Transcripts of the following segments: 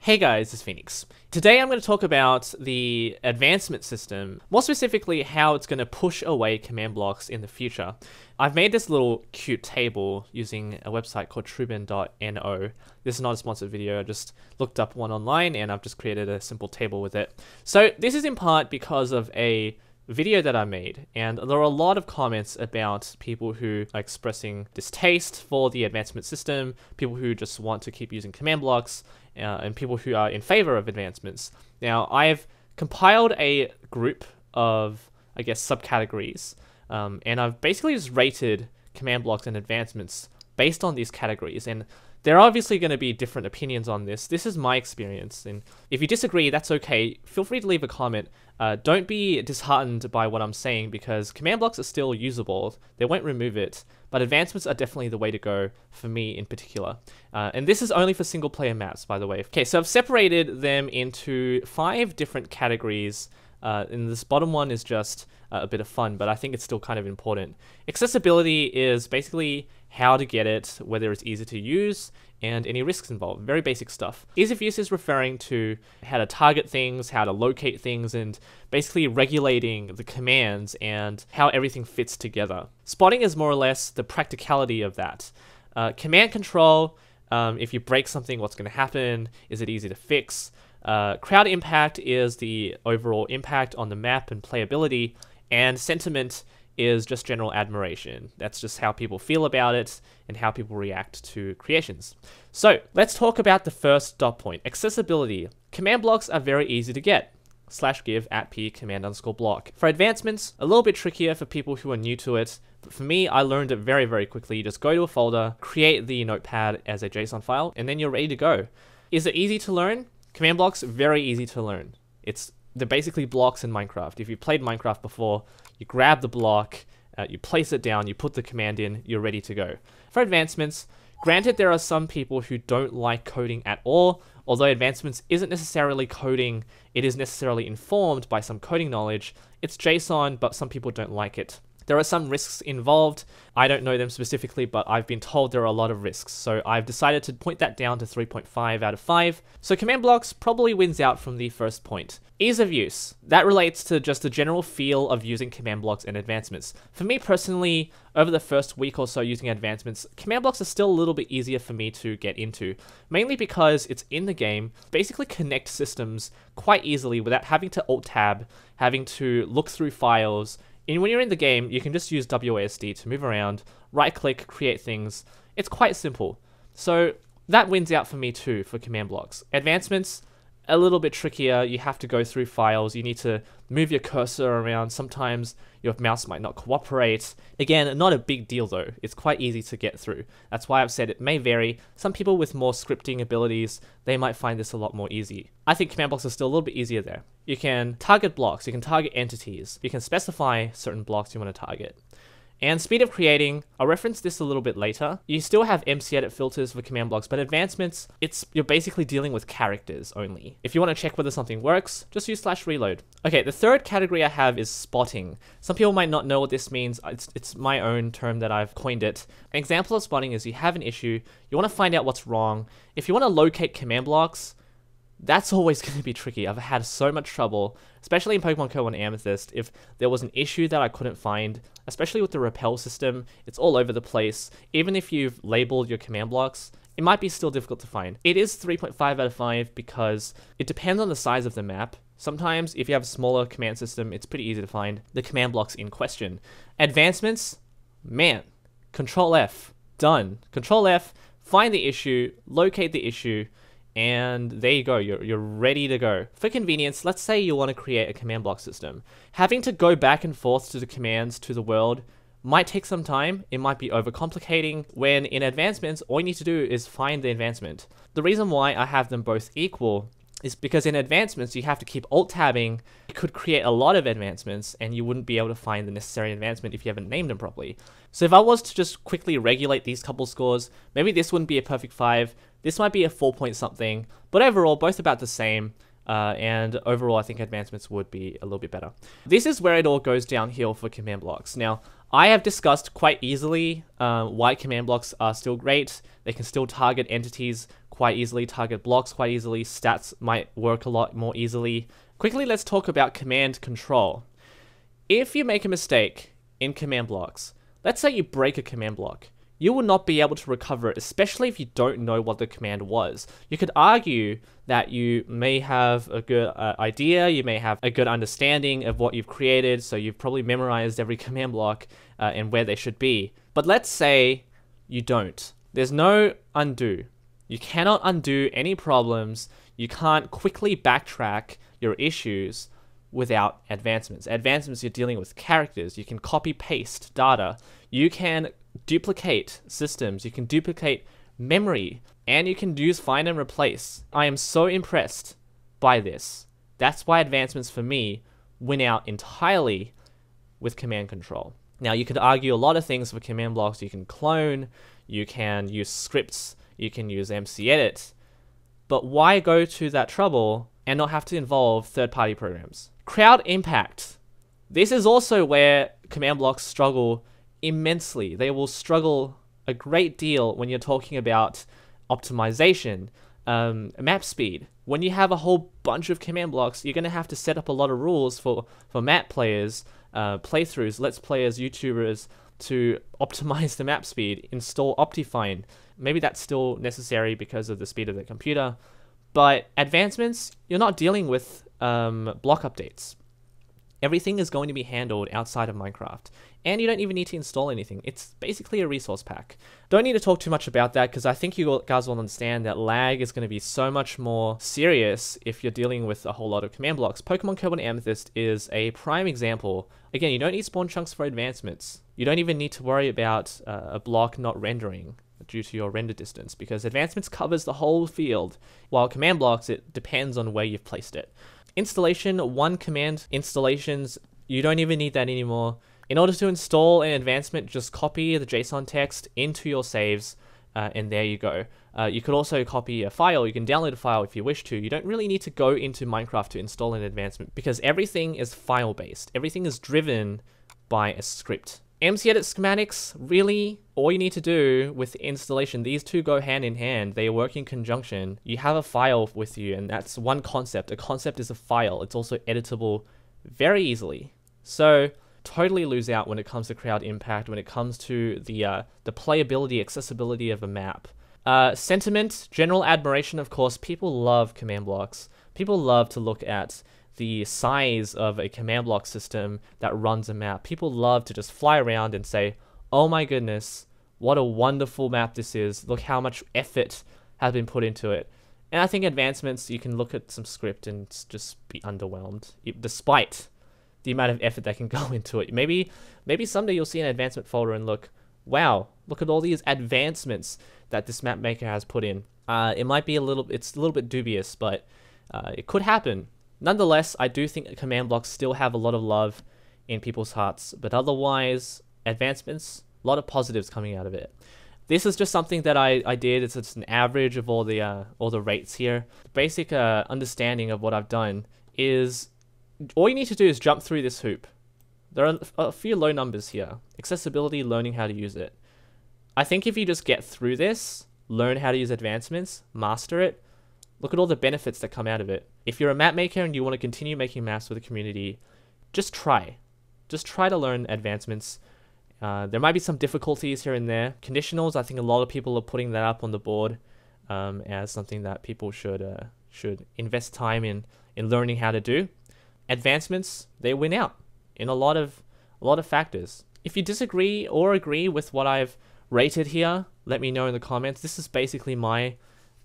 Hey guys, it's Phoenix. Today I'm going to talk about the advancement system, more specifically how it's going to push away command blocks in the future. I've made this little cute table using a website called Truben.no. This is not a sponsored video, I just looked up one online and I've just created a simple table with it. So this is in part because of a video that I made, and there are a lot of comments about people who are expressing distaste for the advancement system, people who just want to keep using command blocks, and people who are in favor of advancements. Now, I've compiled a group of, I guess, subcategories, and I've basically just rated command blocks and advancements based on these categories, and there are obviously going to be different opinions on this. This is my experience, and if you disagree, that's okay. Feel free to leave a comment. Don't be disheartened by what I'm saying, because command blocks are still usable. They won't remove it, but advancements are definitely the way to go for me in particular. And this is only for single player maps, by the way. Okay, so I've separated them into 5 different categories. And this bottom one is just a bit of fun, but I think it's still kind of important. Accessibility is basically how to get it, whether it's easy to use, and any risks involved. Very basic stuff. Ease of use is referring to how to target things, how to locate things, and basically regulating the commands and how everything fits together. Spotting is more or less the practicality of that. Command control, if you break something, what's going to happen? Is it easy to fix? Crowd impact is the overall impact on the map and playability, and sentiment is just general admiration. That's just how people feel about it and how people react to creations. So let's talk about the first dot point, accessibility. Command blocks are very easy to get. /give @p command_block. For advancements, a little bit trickier for people who are new to it, but for me, I learned it very, very quickly. You just go to a folder, create the notepad as a JSON file, and then you're ready to go. Is it easy to learn? Command blocks, very easy to learn. They're basically blocks in Minecraft. If you've played Minecraft before, you grab the block, you place it down, you put the command in, you're ready to go. For advancements, granted there are some people who don't like coding at all, although advancements isn't necessarily coding, it is necessarily informed by some coding knowledge. It's JSON, but some people don't like it. There are some risks involved. I don't know them specifically, but I've been told there are a lot of risks. So I've decided to point that down to 3.5 out of 5. So command blocks probably wins out from the first point. Ease of use. That relates to just the general feel of using command blocks and advancements. For me personally, over the first week or so using advancements, command blocks are still a little bit easier for me to get into. Mainly because it's in the game, basically connect systems quite easily without having to Alt-Tab, having to look through files. And when you're in the game, you can just use WASD to move around, right-click, create things. It's quite simple. So that wins out for me too for command blocks. Advancements, a little bit trickier. You have to go through files. You need to move your cursor around. Sometimes your mouse might not cooperate. Again, not a big deal though. It's quite easy to get through. That's why I've said it may vary. Some people with more scripting abilities, they might find this a lot more easy. I think command blocks are still a little bit easier there. You can target blocks, you can target entities, you can specify certain blocks you want to target. And speed of creating, I'll reference this a little bit later. You still have MC edit filters for command blocks, but advancements, you're basically dealing with characters only. If you want to check whether something works, just use /reload. Okay, the third category I have is spotting. Some people might not know what this means. It's my own term that I've coined it. An example of spotting is you have an issue, you want to find out what's wrong. If you want to locate command blocks, that's always going to be tricky. I've had so much trouble, especially in Pokemon Go and Amethyst, if there was an issue that I couldn't find, especially with the repel system, it's all over the place. Even if you've labeled your command blocks, it might be still difficult to find. It is 3.5 out of 5 because it depends on the size of the map. Sometimes if you have a smaller command system, it's pretty easy to find the command blocks in question. Advancements, man, Control F, done. Control F, find the issue, locate the issue, and there you go, you're ready to go. For convenience, let's say you want to create a command block system. Having to go back and forth to the commands to the world might take some time, it might be overcomplicating, when in advancements, all you need to do is find the advancement. The reason why I have them both equal is because in advancements, you have to keep Alt-Tabbing. You could create a lot of advancements and you wouldn't be able to find the necessary advancement if you haven't named them properly. So if I was to just quickly regulate these couple scores, maybe this wouldn't be a perfect 5, this might be a 4 point something, but overall, both about the same. And overall, I think advancements would be a little bit better. This is where it all goes downhill for command blocks. Now, I have discussed quite easily why command blocks are still great. They can still target entities quite easily, target blocks quite easily, stats might work a lot more easily. Quickly, let's talk about command control. If you make a mistake in command blocks, let's say you break a command block, you will not be able to recover it, especially if you don't know what the command was. You could argue that you may have a good idea, you may have a good understanding of what you've created, so you've probably memorized every command block and where they should be. But let's say you don't. There's no undo. You cannot undo any problems. You can't quickly backtrack your issues without advancements. Advancements, you're dealing with characters. You can copy paste data. You can duplicate systems. You can duplicate memory, and you can use find and replace. I am so impressed by this. That's why advancements for me win out entirely with command control. Now, you could argue a lot of things for command blocks. You can clone, you can use scripts, you can use MCEdit, but why go to that trouble and not have to involve third-party programs? Crowd impact. This is also where command blocks struggle immensely. They will struggle a great deal when you're talking about optimization, map speed. When you have a whole bunch of command blocks, you're going to have to set up a lot of rules for map players, playthroughs, let's players, YouTubers to optimize the map speed, install Optifine. Maybe that's still necessary because of the speed of the computer, but advancements, you're not dealing with block updates. Everything is going to be handled outside of Minecraft, and you don't even need to install anything. It's basically a resource pack. Don't need to talk too much about that because I think you guys will understand that lag is going to be so much more serious if you're dealing with a whole lot of command blocks. Pokemon Cobalt and Amethyst is a prime example. Again, you don't need spawn chunks for advancements. You don't even need to worry about a block not rendering due to your render distance because advancements covers the whole field, while command blocks, it depends on where you've placed it. Installation, one command installations, you don't even need that anymore. In order to install an advancement, just copy the JSON text into your saves, and there you go. You could also copy a file. You can download a file if you wish to. You don't really need to go into Minecraft to install an advancement because everything is file-based. Everything is driven by a script. MCEdit schematics, really, all you need to do with installation, these two go hand in hand. They work in conjunction. You have a file with you, and that's one concept. A concept is a file. It's also editable very easily. So, totally lose out when it comes to crowd impact, when it comes to the playability, accessibility of a map. Sentiment, general admiration, of course. People love command blocks. People love to look at the size of a command block system that runs a map. People love to just fly around and say, oh my goodness, what a wonderful map this is. Look how much effort has been put into it. And I think advancements, you can look at some script and just be underwhelmed, despite the amount of effort that can go into it. Maybe someday you'll see an advancement folder and look, wow, look at all these advancements that this map maker has put in. It might be it's a little bit dubious, but it could happen. Nonetheless, I do think command blocks still have a lot of love in people's hearts, but otherwise, advancements, a lot of positives coming out of it. This is just something that I did. It's just an average of all the rates here. The basic understanding of what I've done is all you need to do is jump through this hoop. There are a few low numbers here. Accessibility, learning how to use it. I think if you just get through this, learn how to use advancements, master it, look at all the benefits that come out of it. If you're a map maker and you want to continue making maps with the community, just try. Just try to learn advancements. There might be some difficulties here and there. Conditionals, I think a lot of people are putting that up on the board as something that people should invest time in learning how to do. Advancements, they win out in a lot of factors. If you disagree or agree with what I've rated here, let me know in the comments. This is basically my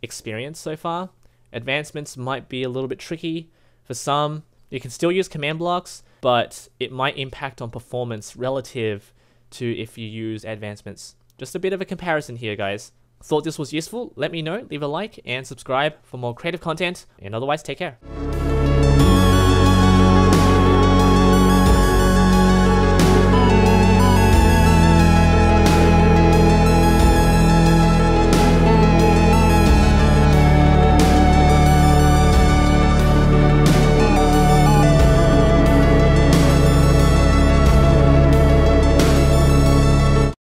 experience so far. Advancements might be a little bit tricky for some. You can still use command blocks, but it might impact on performance relative to if you use advancements. Just a bit of a comparison here, guys. Thought this was useful? Let me know, leave a like and subscribe for more creative content, and otherwise take care.